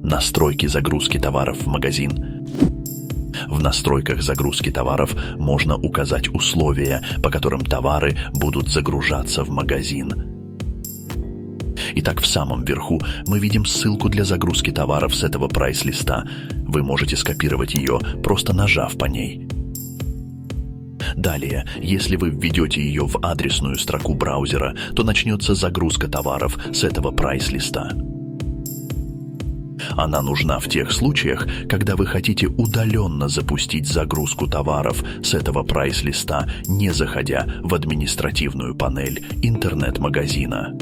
Настройки загрузки товаров в магазин. В настройках загрузки товаров можно указать условия, по которым товары будут загружаться в магазин. Итак, в самом верху мы видим ссылку для загрузки товаров с этого прайс-листа. Вы можете скопировать ее, просто нажав по ней. Далее, если вы введете ее в адресную строку браузера, то начнется загрузка товаров с этого прайс-листа. Она нужна в тех случаях, когда вы хотите удаленно запустить загрузку товаров с этого прайс-листа, не заходя в административную панель интернет-магазина.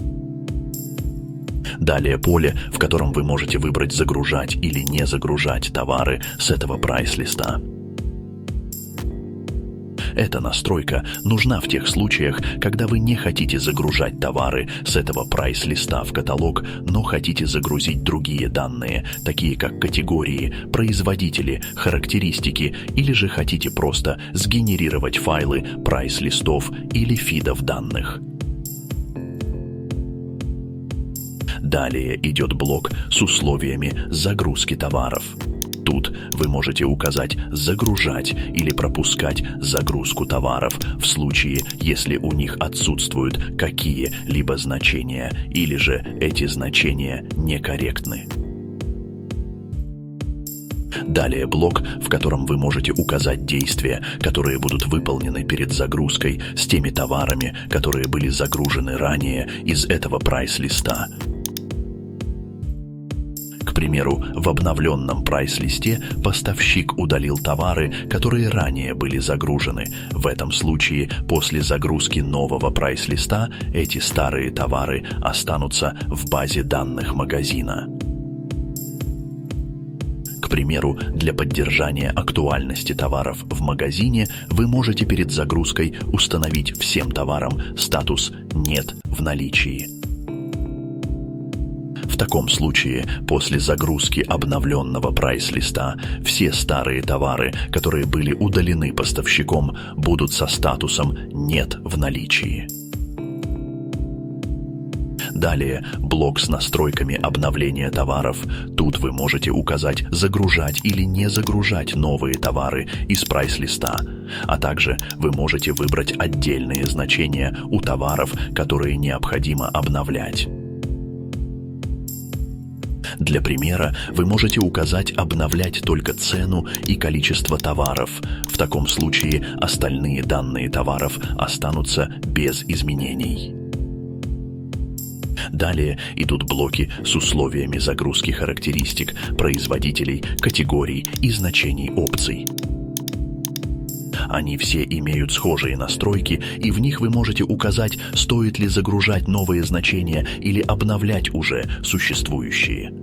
Далее поле, в котором вы можете выбрать загружать или не загружать товары с этого прайс-листа. Эта настройка нужна в тех случаях, когда вы не хотите загружать товары с этого прайс-листа в каталог, но хотите загрузить другие данные, такие как категории, производители, характеристики, или же хотите просто сгенерировать файлы прайс-листов или фидов данных. Далее идет блок с условиями загрузки товаров. Тут вы можете указать «Загружать» или пропускать загрузку товаров в случае, если у них отсутствуют какие-либо значения или же эти значения некорректны. Далее блок, в котором вы можете указать действия, которые будут выполнены перед загрузкой с теми товарами, которые были загружены ранее из этого прайс-листа. К примеру, в обновленном прайс-листе поставщик удалил товары, которые ранее были загружены. В этом случае, после загрузки нового прайс-листа, эти старые товары останутся в базе данных магазина. К примеру, для поддержания актуальности товаров в магазине вы можете перед загрузкой установить всем товарам статус «Нет в наличии». В таком случае, после загрузки обновленного прайс-листа, все старые товары, которые были удалены поставщиком, будут со статусом «Нет в наличии». Далее блок с настройками обновления товаров. Тут вы можете указать «Загружать» или «Не загружать» новые товары из прайс-листа, а также вы можете выбрать отдельные значения у товаров, которые необходимо обновлять. Для примера вы можете указать «Обновлять только цену и количество товаров». В таком случае остальные данные товаров останутся без изменений. Далее идут блоки с условиями загрузки характеристик, производителей, категорий и значений опций. Они все имеют схожие настройки, и в них вы можете указать, стоит ли загружать новые значения или обновлять уже существующие.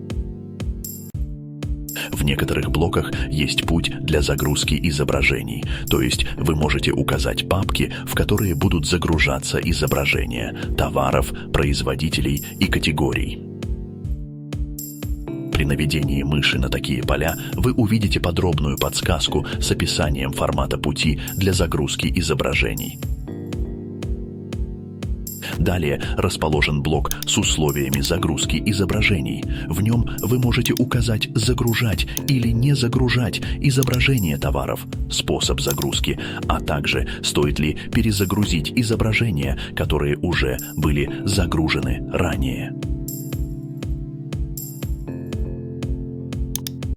В некоторых блоках есть путь для загрузки изображений, то есть вы можете указать папки, в которые будут загружаться изображения товаров, производителей и категорий. При наведении мыши на такие поля вы увидите подробную подсказку с описанием формата пути для загрузки изображений. Далее расположен блок с условиями загрузки изображений. В нем вы можете указать «Загружать» или «Не загружать» изображение товаров, способ загрузки, а также стоит ли перезагрузить изображения, которые уже были загружены ранее.